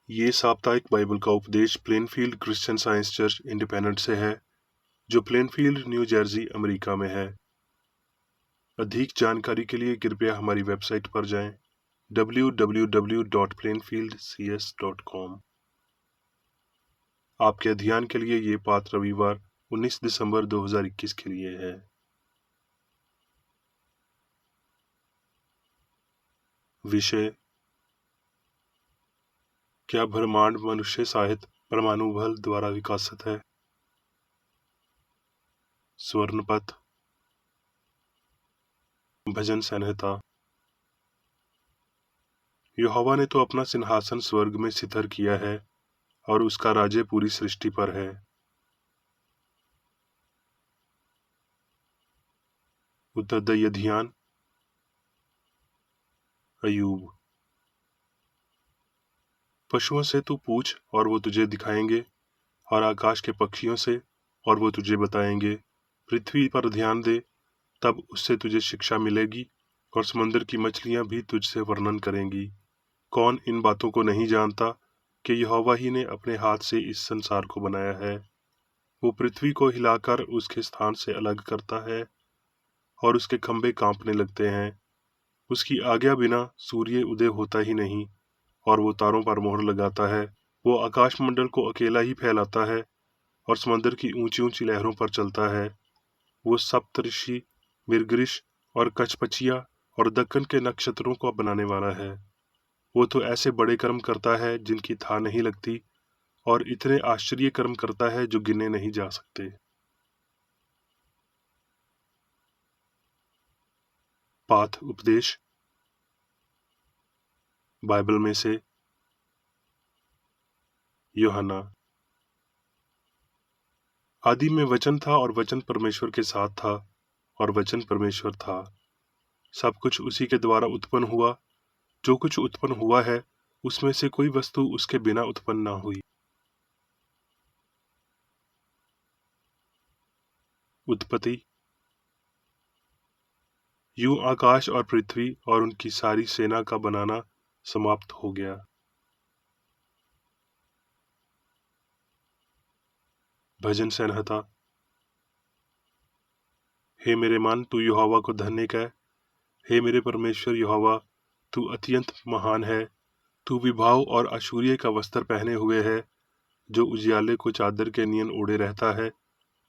ये साप्ताहिक बाइबल का उपदेश Plainfield Christian science church independent से है, जो प्लेनफील्ड, न्यू जर्सी, अमेरिका में है। अधिक जानकारी के लिए कृपया हमारी वेबसाइट पर जाएं www.plainfieldcs.com। आपके अध्ययन के लिए ये पाठ रविवार 19 दिसंबर 2021 के लिए है। विषय: क्या ब्रह्मांड मनुष्य सहित परमाणु बल द्वारा विकसित है? स्वर्णपथ, भजन संहिता। यहोवा ने तो अपना सिंहासन स्वर्ग में स्थिर किया है और उसका राज्य पूरी सृष्टि पर है। उत्तरदायी ध्यान। अय्यूब। पशुओं से तू पूछ और वो तुझे दिखाएंगे, और आकाश के पक्षियों से और वो तुझे बताएंगे। पृथ्वी पर ध्यान दे, तब उससे तुझे शिक्षा मिलेगी, और समुद्र की मछलियां भी तुझसे वर्णन करेंगी। कौन इन बातों को नहीं जानता कि यहोवा ही ने अपने हाथ से इस संसार को बनाया है। वो पृथ्वी को हिलाकर उसके स्थान से अलग करता है और उसके खंभे कांपने लगते हैं। उसकी आज्ञा बिना सूर्य उदय होता ही नहीं, और वो तारों पर मोहर लगाता है। वो आकाशमंडल को अकेला ही फैलाता है और समुद्र की ऊंची ऊंची लहरों पर चलता है। वो सप्तऋषि, मृगऋष और कछपचिया और दक्कन के नक्षत्रों को बनाने वाला है। वो तो ऐसे बड़े कर्म करता है जिनकी था नहीं लगती, और इतने आश्चर्य कर्म करता है जो गिने नहीं जा सकते। पाठ उपदेश बाइबल में से यूहन्ना। आदि में वचन था और वचन परमेश्वर के साथ था, और वचन परमेश्वर था। सब कुछ उसी के द्वारा उत्पन्न हुआ। जो कुछ उत्पन्न हुआ है, उसमें से कोई वस्तु उसके बिना उत्पन्न ना हुई। उत्पत्ति। यूं आकाश और पृथ्वी और उनकी सारी सेना का बनाना समाप्त हो गया। भजन संहिता। हे मेरे मन, तू यहोवा को धन्य कह। हे मेरे परमेश्वर यहोवा, तू अत्यंत महान है। तू विभाव और ऐश्वर्य का वस्त्र पहने हुए है, जो उजियाले को चादर के नियन ओढ़े रहता है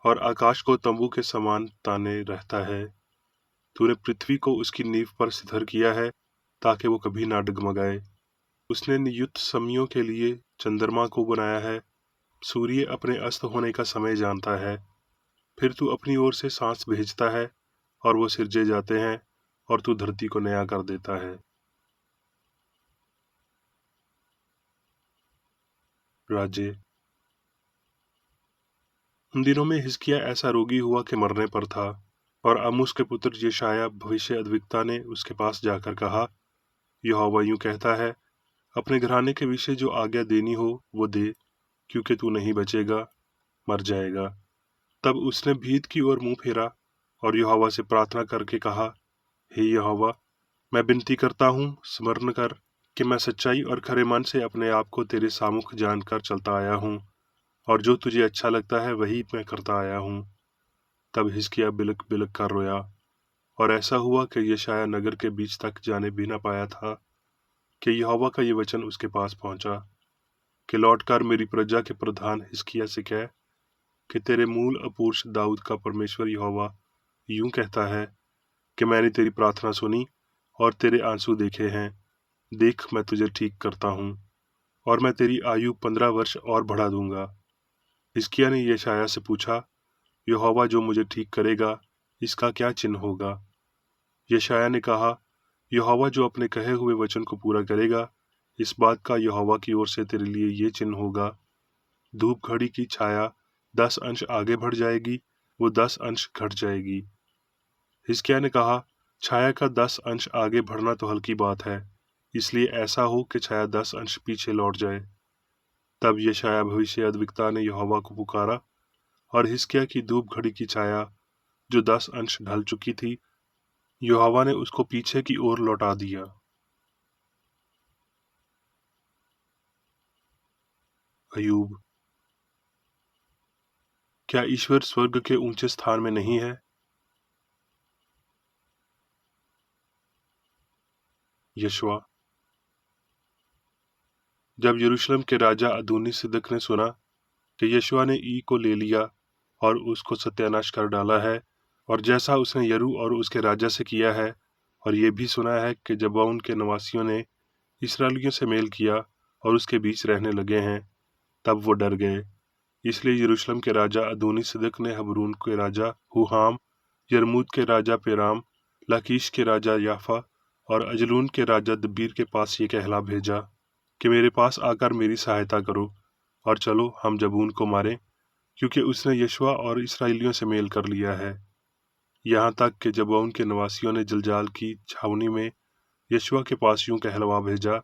और आकाश को तंबू के समान ताने रहता है। तूने पृथ्वी को उसकी नींव पर स्थिर किया है, ताकि वो कभी ना डगमगाए। उसने नियुक्त समयों के लिए चंद्रमा को बनाया है। सूर्य अपने अस्त होने का समय जानता है। फिर तू अपनी ओर से सांस भेजता है और वो सिरजे जाते हैं, और तू धरती को नया कर देता है। राज्य। उन दिनों में हिजकिय्याह ऐसा रोगी हुआ कि मरने पर था, और आमोस के पुत्र यशायाह भविष्य अद्विक्ता ने उसके पास जाकर कहा, यहोवा यूं कहता है, अपने घराने के विषय जो आज्ञा देनी हो वो दे, क्योंकि तू नहीं बचेगा, मर जाएगा। तब उसने भीत की ओर मुंह फेरा और यहोवा से प्रार्थना करके कहा, हे यहोवा, मैं विनती करता हूँ, स्मरण कर कि मैं सच्चाई और खरे मन से अपने आप को तेरे सामुख जानकर चलता आया हूँ, और जो तुझे अच्छा लगता है वही मैं करता आया हूँ। तब हिजकिय्याह बिलक बिलक कर रोया, और ऐसा हुआ कि यशायाह नगर के बीच तक जाने भी न पाया था कि यहोवा का ये वचन उसके पास पहुंचा कि लौटकर मेरी प्रजा के प्रधान हिजकिय्याह से कह कि तेरे मूल अपुरुष दाऊद का परमेश्वर यहोवा यूं कहता है कि मैंने तेरी प्रार्थना सुनी और तेरे आंसू देखे हैं। देख, मैं तुझे ठीक करता हूँ, और मैं तेरी आयु 15 वर्ष और बढ़ा दूंगा। हिजकिय्याह ने यशायाह से पूछा, यहोवा जो मुझे ठीक करेगा, इसका क्या चिन्ह होगा? यशायाह ने कहा, यहोवा जो अपने कहे हुए वचन को पूरा करेगा, इस बात का यहोवा की ओर से तेरे लिए ये चिन्ह होगा, धूप घड़ी की छाया 10 अंश आगे बढ़ जाएगी, वो 10 अंश घट जाएगी। हिजकिय्याह ने कहा, छाया का 10 अंश आगे बढ़ना तो हल्की बात है, इसलिए ऐसा हो कि छाया 10 अंश पीछे लौट जाए। तब यशायाह भविष्यद्वक्ता ने यहोवा को पुकारा, और हिजकिय्याह की धूप घड़ी की छाया जो 10 अंश ढल चुकी थी, यहोवा ने उसको पीछे की ओर लौटा दिया। अयूब, क्या ईश्वर स्वर्ग के ऊंचे स्थान में नहीं है? यशवा, जब यरूशलेम के राजा अदोनी सिदक ने सुना कि यशवा ने ई को ले लिया और उसको सत्यानाश कर डाला है, और जैसा उसने यरू और उसके राजा से किया है, और ये भी सुना है कि जबाउन के निवासियों ने इसराइलियों से मेल किया और उसके बीच रहने लगे हैं, तब वो डर गए। इसलिए यरूशलेम के राजा अदोनी सिदक ने हबरून के राजा हुहाम, यरमूत के राजा पेराम, लाकीश के राजा याफा और अजलून के राजा दब्बीर के पास ये कहला भेजा कि मेरे पास आकर मेरी सहायता करो, और चलो हम जबून को मारें, क्योंकि उसने यशवा और इसराइलियों से मेल कर लिया है। यहाँ तक कि जबून के निवासियों ने जलजाल की छावनी में यशवा के पास यूं कहलवा भेजा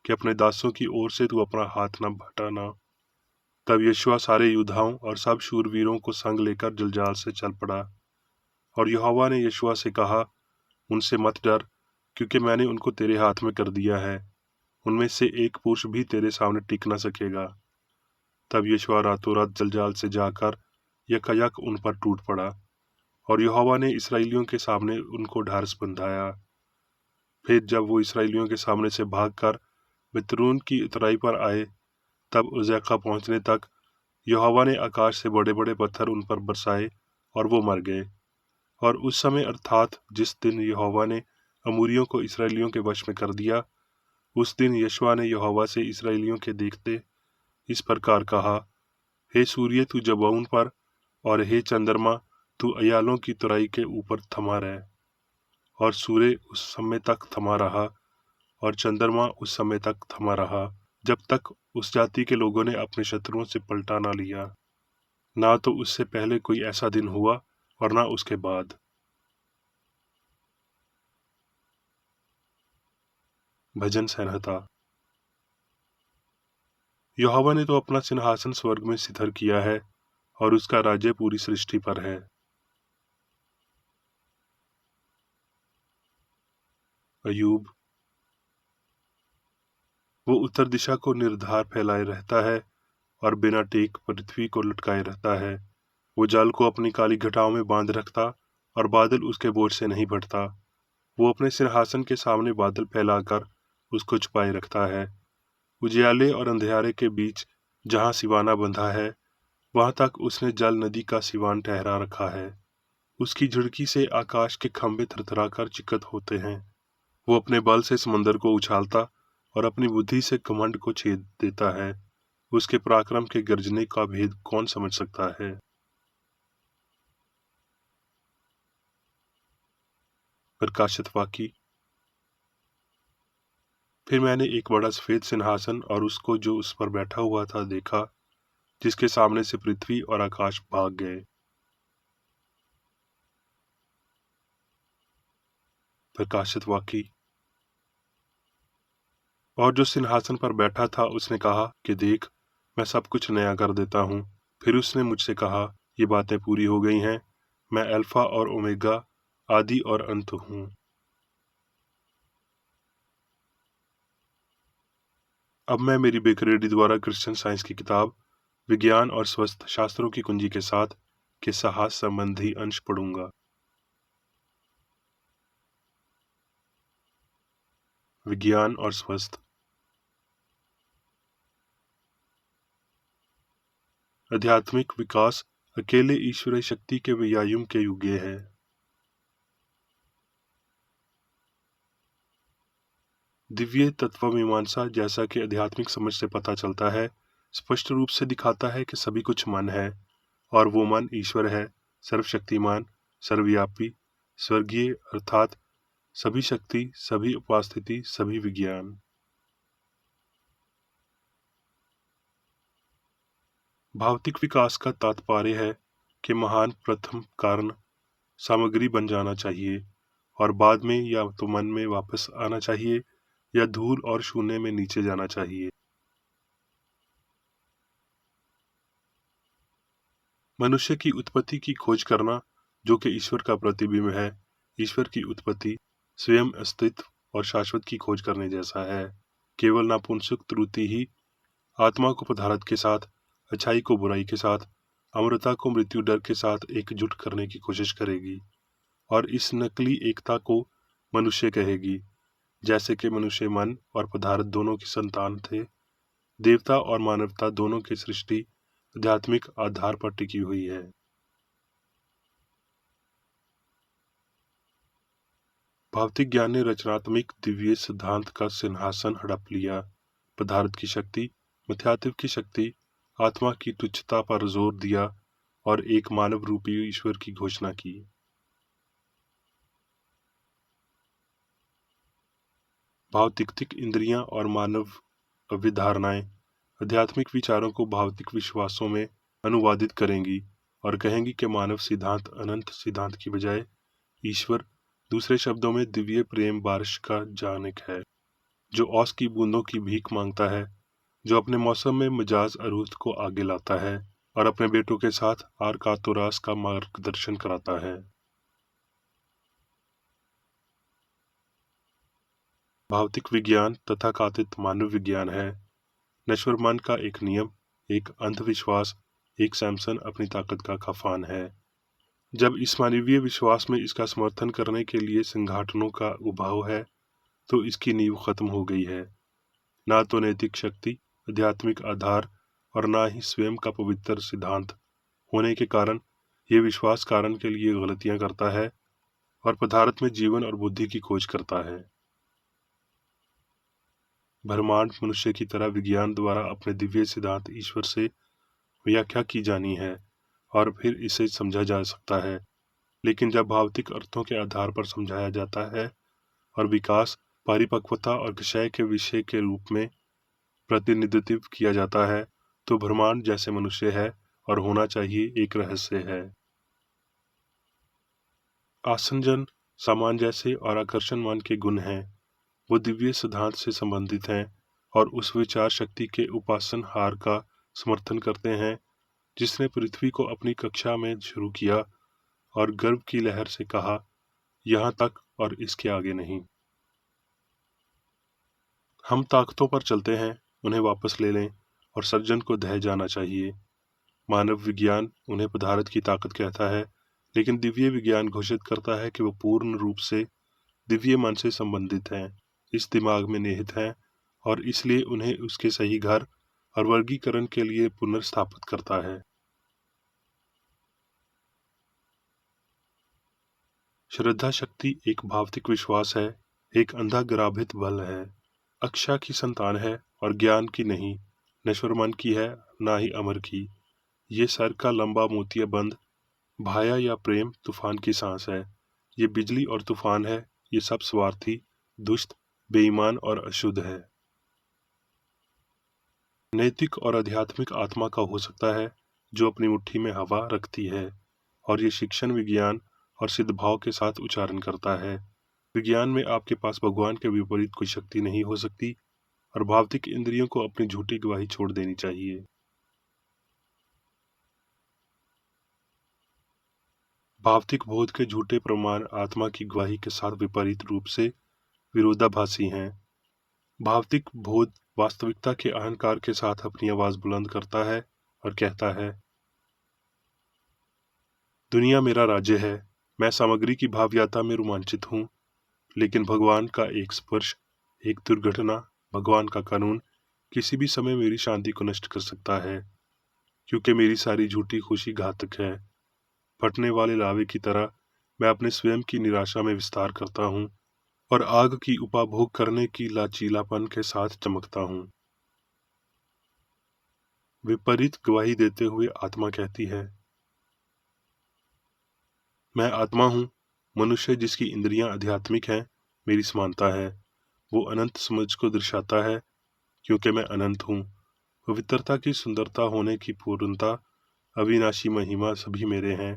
कि अपने दासों की ओर से तू अपना हाथ न हटाना। तब यशवा सारे योद्धाओं और सब शूरवीरों को संग लेकर जलजाल से चल पड़ा। और यहोवा ने यशवा से कहा, उनसे मत डर, क्योंकि मैंने उनको तेरे हाथ में कर दिया है। उनमें से एक पुरुष भी तेरे सामने टिक न सकेगा। तब यशवा रातों रात जलजाल से जाकर यकायक उन पर टूट पड़ा, और यहोवा ने इसराइलियों के सामने उनको ढारस बंधाया। फिर जब वो इसराइलियों के सामने से भागकर बितरून की उतराई पर आए, तब उज़ैका पहुंचने तक यहोवा ने आकाश से बड़े बड़े पत्थर उन पर बरसाए, और वो मर गए। और उस समय अर्थात जिस दिन यहोवा ने अमूरियों को इसराइलियों के वश में कर दिया, उस दिन यशवा ने यहोवा से इसराइलियों के देखते इस प्रकार कहा, हे सूर्य तू जबाउन पर, और हे चंद्रमा तू अयालों की तुराई के ऊपर थमा रह। और सूर्य उस समय तक थमा रहा, और चंद्रमा उस समय तक थमा रहा, जब तक उस जाति के लोगों ने अपने शत्रुओं से पलटा ना लिया। ना तो उससे पहले कोई ऐसा दिन हुआ और ना उसके बाद। भजन संहिता। यहोवा ने तो अपना सिंहासन स्वर्ग में स्थिर किया है, और उसका राज्य पूरी सृष्टि पर है। अयूब, वो उत्तर दिशा को निर्धार फैलाए रहता है, और बिना टेक पृथ्वी को लटकाए रहता है। वो जल को अपनी काली घटाओं में बांध रखता, और बादल उसके बोझ से नहीं बढ़ता। वो अपने सिंहासन के सामने बादल फैलाकर उसको छुपाए रखता है। उजियाले और अंधियारे के बीच जहाँ सिवाना बंधा है, वहां तक उसने जल नदी का सिवान ठहरा रखा है। उसकी झुड़की से आकाश के खंभे थरथराकर चिकत होते हैं। वो अपने बल से समंदर को उछालता, और अपनी बुद्धि से घमंड को छेद देता है। उसके पराक्रम के गर्जने का भेद कौन समझ सकता है? प्रकाशित वाक्य। फिर मैंने एक बड़ा सफेद सिंहासन और उसको जो उस पर बैठा हुआ था देखा, जिसके सामने से पृथ्वी और आकाश भाग गए। प्रकाशित वाक्य। और जो सिंहासन पर बैठा था उसने कहा कि देख, मैं सब कुछ नया कर देता हूँ। फिर उसने मुझसे कहा, ये बातें पूरी हो गई हैं। मैं अल्फा और ओमेगा, आदि और अंत हूँ। अब मैं मेरी बेकरेडी द्वारा क्रिश्चियन साइंस की किताब विज्ञान और स्वस्थ शास्त्रों की कुंजी के साथ के साहस संबंधी अंश पढ़ूंगा। विज्ञान और स्वस्थ। आध्यात्मिक विकास अकेले ईश्वरीय शक्ति के व्यायाम के योग्य है। दिव्य तत्वमीमांसा, जैसा कि आध्यात्मिक समझ से पता चलता है, स्पष्ट रूप से दिखाता है कि सभी कुछ मन है, और वो मन ईश्वर है, सर्वशक्तिमान, सर्वव्यापी, स्वर्गीय, अर्थात सभी शक्ति, सभी उपस्थिति, सभी विज्ञान। भौतिक विकास का तात्पर्य है कि महान प्रथम कारण सामग्री बन जाना चाहिए, और बाद में या तो मन में वापस आना चाहिए, या धूल और शून्य में नीचे जाना चाहिए। मनुष्य की उत्पत्ति की खोज करना, जो कि ईश्वर का प्रतिबिंब है, ईश्वर की उत्पत्ति, स्वयं अस्तित्व और शाश्वत की खोज करने जैसा है। केवल नपुंसक त्रुटि ही आत्मा को पदार्थ के साथ, अच्छाई को बुराई के साथ, अमरता को मृत्यु डर के साथ एकजुट करने की कोशिश करेगी और इस नकली एकता को मनुष्य कहेगी। जैसे कि मनुष्य मन और पदार्थ दोनों की संतान थे, देवता और मानवता दोनों की सृष्टि आध्यात्मिक आधार पर टिकी हुई है। भौतिक ज्ञान ने रचनात्मक दिव्य सिद्धांत का सिंहासन हड़प लिया। पदार्थ की शक्ति, मिथ्यात्व की शक्ति, आत्मा की तुच्छता पर जोर दिया और एक मानव रूपी ईश्वर की घोषणा की। भौतिक इंद्रियां और मानव अभिधारणाएं आध्यात्मिक विचारों को भौतिक विश्वासों में अनुवादित करेंगी और कहेंगी कि मानव सिद्धांत अनंत सिद्धांत की बजाय ईश्वर, दूसरे शब्दों में दिव्य प्रेम बारिश का जानिक है, जो ओस की बूंदों की भीख मांगता है, जो अपने मौसम में मिजाज अरूद को आगे लाता है और अपने बेटों के साथ आरकातुरास का मार्गदर्शन कराता है। भौतिक विज्ञान तथाकथित मानव विज्ञान है। नश्वर मन का एक नियम, एक अंधविश्वास, एक सैमसन अपनी ताकत का खफान है। जब इस मानवीय विश्वास में इसका समर्थन करने के लिए संगठनों का उभाव है, तो इसकी नींव खत्म हो गई है। ना तो नैतिक शक्ति, आध्यात्मिक आधार और ना ही स्वयं का पवित्र सिद्धांत होने के कारण ये विश्वास कारण के लिए गलतियां करता है और पदार्थ में जीवन और बुद्धि की खोज करता है। ब्रह्मांड मनुष्य की तरह विज्ञान द्वारा अपने दिव्य सिद्धांत ईश्वर से व्याख्या की जानी है और फिर इसे समझा जा सकता है, लेकिन जब भौतिक अर्थों के आधार पर समझाया जाता है और विकास, परिपक्वता और क्षय के विषय के रूप में प्रतिनिधित्व किया जाता है, तो ब्रह्मांड जैसे मनुष्य है और होना चाहिए एक रहस्य है। आसंजन, सामंजस्य और आकर्षणमान के गुण हैं। वो दिव्य सिद्धांत से संबंधित हैं और उस विचार शक्ति के उपासनहार का समर्थन करते हैं जिसने पृथ्वी को अपनी कक्षा में शुरू किया और गर्व की लहर से कहा, यहाँ तक और इसके आगे नहीं। हम ताकतों पर चलते हैं, उन्हें वापस ले लें और सर्जन को दह जाना चाहिए। मानव विज्ञान उन्हें पदार्थ की ताकत कहता है, लेकिन दिव्य विज्ञान घोषित करता है कि वो पूर्ण रूप से दिव्य मन से संबंधित हैं, इस दिमाग में निहित हैं और इसलिए उन्हें उसके सही घर और वर्गीकरण के लिए पुनर्स्थापित करता है। श्रद्धा शक्ति एक भौतिक विश्वास है, एक अंधा ग्राभित बल है, अक्षा की संतान है और ज्ञान की नहीं, नश्वर मन की है, ना ही अमर की। ये सर का लंबा मोतिया बंद, भाया या प्रेम तूफान की सांस है। ये बिजली और तूफान है, ये सब स्वार्थी, दुष्ट, बेईमान और अशुद्ध है। नैतिक और आध्यात्मिक आत्मा का हो सकता है जो अपनी मुट्ठी में हवा रखती है और ये शिक्षण विज्ञान और सिद्धभाव के साथ उच्चारण करता है। विज्ञान में आपके पास भगवान के विपरीत कोई शक्ति नहीं हो सकती और भौतिक इंद्रियों को अपनी झूठी गवाही छोड़ देनी चाहिए। भौतिक बोध के झूठे प्रमाण आत्मा की गवाही के साथ विपरीत रूप से विरोधाभासी हैं। भौतिक बोध वास्तविकता के अहंकार के साथ अपनी आवाज बुलंद करता है और कहता है, दुनिया मेरा राज्य है, मैं सामग्री की भावयात्रा में रोमांचित हूँ, लेकिन भगवान का एक स्पर्श, एक दुर्घटना, भगवान का कानून किसी भी समय मेरी शांति को नष्ट कर सकता है, क्योंकि मेरी सारी झूठी खुशी घातक है। फटने वाले लावे की तरह मैं अपने स्वयं की निराशा में विस्तार करता हूँ और आग की उपभोग करने की लाचीलापन के साथ चमकता हूँ। विपरीत गवाही देते हुए आत्मा कहती है, मैं आत्मा हूँ। मनुष्य जिसकी इंद्रियां आध्यात्मिक हैं, मेरी समानता है। वो अनंत समझ को दर्शाता है, क्योंकि मैं अनंत हूँ। पवित्रता की सुंदरता होने की पूर्णता, अविनाशी महिमा सभी मेरे हैं,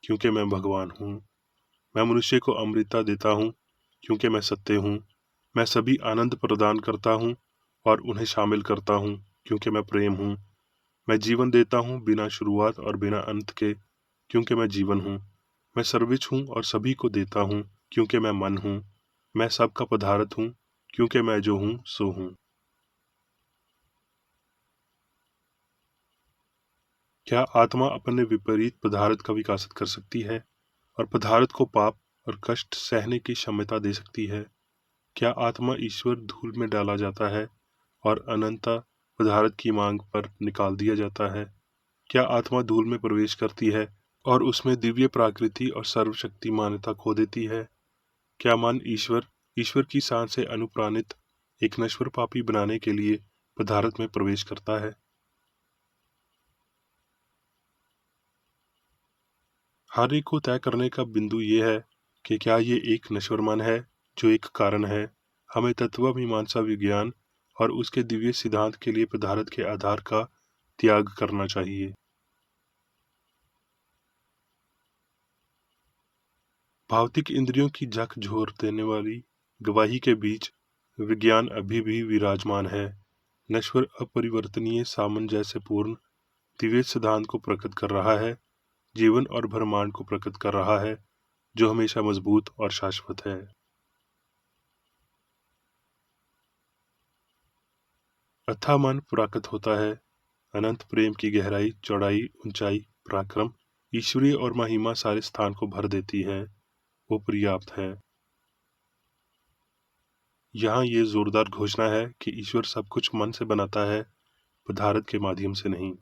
क्योंकि मैं भगवान हूँ। मैं मनुष्य को अमृतता देता हूँ, क्योंकि मैं सत्य हूँ। मैं सभी आनंद प्रदान करता हूँ और उन्हें शामिल करता हूँ, क्योंकि मैं प्रेम हूँ। मैं जीवन देता हूँ बिना शुरुआत और बिना अंत के, क्योंकि मैं जीवन हूँ। मैं सर्विच हूँ और सभी को देता हूँ, क्योंकि मैं मन हूँ। मैं सबका पदार्थ हूँ, क्योंकि मैं जो हूँ सो हूँ। क्या आत्मा अपने विपरीत पदार्थ का विकास कर सकती है और पदार्थ को पाप और कष्ट सहने की क्षमता दे सकती है? क्या आत्मा ईश्वर धूल में डाला जाता है और अनंत पदार्थ की मांग पर निकाल दिया जाता है? क्या आत्मा धूल में प्रवेश करती है और उसमें दिव्य प्राकृति और सर्वशक्ति मान्यता खो देती है? क्या मन ईश्वर की शान से अनुप्राणित एक नश्वर पापी बनाने के लिए पदार्थ में प्रवेश करता है? हर एक को तय करने का बिंदु ये है कि क्या ये एक नश्वर मन है जो एक कारण है। हमें तत्वमीमांसा विज्ञान और उसके दिव्य सिद्धांत के लिए पदार्थ के आधार का त्याग करना चाहिए। भौतिक इंद्रियों की झकझोर देने वाली गवाही के बीच विज्ञान अभी भी विराजमान है। नश्वर अपरिवर्तनीय सामंजस्यपूर्ण दिव्य सिद्धांत को प्रकट कर रहा है, जीवन और ब्रह्मांड को प्रकट कर रहा है, जो हमेशा मजबूत और शाश्वत है। अथाह मन प्राकृत होता है, अनंत प्रेम की गहराई, चौड़ाई, ऊंचाई, पराक्रम, ईश्वरीय और महिमा सारे स्थान को भर देती है। वो पर्याप्त है। यहाँ ये जोरदार घोषणा है कि ईश्वर सब कुछ मन से बनाता है, पदार्थ के माध्यम से नहीं।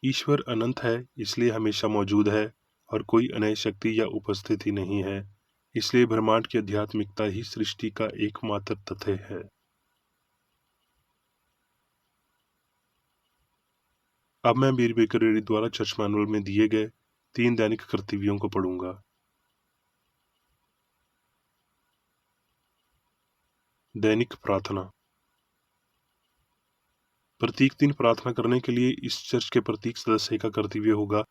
ईश्वर अनंत है, इसलिए हमेशा मौजूद है और कोई अनय शक्ति या उपस्थिति नहीं है। इसलिए ब्रह्मांड की आध्यात्मिकता ही सृष्टि का एकमात्र तथ्य है। अब मैं मीर बेकर रेड्डी द्वारा चर्च मैनुअल में दिए गए 3 दैनिक कर्तव्यों को पढ़ूंगा। दैनिक प्रार्थना। प्रत्येक दिन प्रार्थना करने के लिए इस चर्च के प्रत्येक सदस्य का कर्तव्य होगा,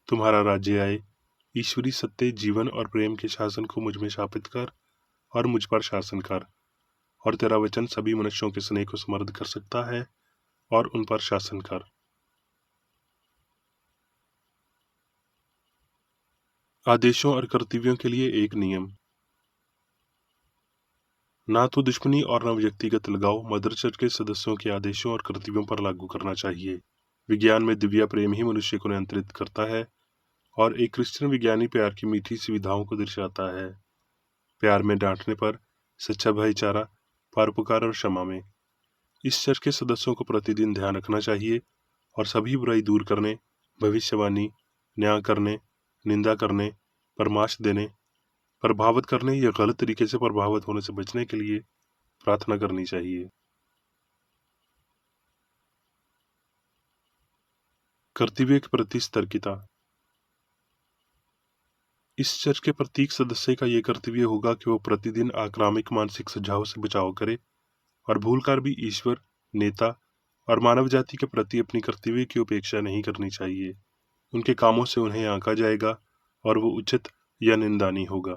तुम्हारा राज्य आए, ईश्वरी सत्य, जीवन और प्रेम के शासन को मुझ में स्थापित कर और मुझ पर शासन कर, और तेरा वचन सभी मनुष्यों के स्नेह को समृद्ध कर सकता है और उन पर शासन कर। आदेशों और कर्तव्यों के लिए एक नियम। ना तो दुश्मनी और न व्यक्तिगत लगाव मदर चर्च के सदस्यों के आदेशों और कर्तव्यों पर लागू करना चाहिए। विज्ञान में दिव्य प्रेम ही मनुष्य को नियंत्रित करता है और एक क्रिश्चियन विज्ञानी प्यार की मीठी सुविधाओं को दर्शाता है। प्यार में डांटने पर, सच्चा भाईचारा, परोपकार और क्षमा में। इस चर्च के सदस्यों को प्रतिदिन ध्यान रखना चाहिए और सभी बुराई दूर करने, भविष्यवाणी, न्याय करने, निंदा करने, परामर्श देने, प्रभावित करने या गलत तरीके से प्रभावित होने से बचने के लिए प्रार्थना करनी चाहिए। कर्तव्य के प्रति सतर्कता। इस चर्च के प्रत्येक सदस्य का यह कर्तव्य होगा कि वो प्रतिदिन आक्रामक मानसिक सुझाव से बचाव करे और भूलकर भी ईश्वर, नेता और मानव जाति के प्रति अपनी कर्तव्य की उपेक्षा नहीं करनी चाहिए। उनके कामों से उन्हें आंका जाएगा और वो उचित या निंदनीय होगा।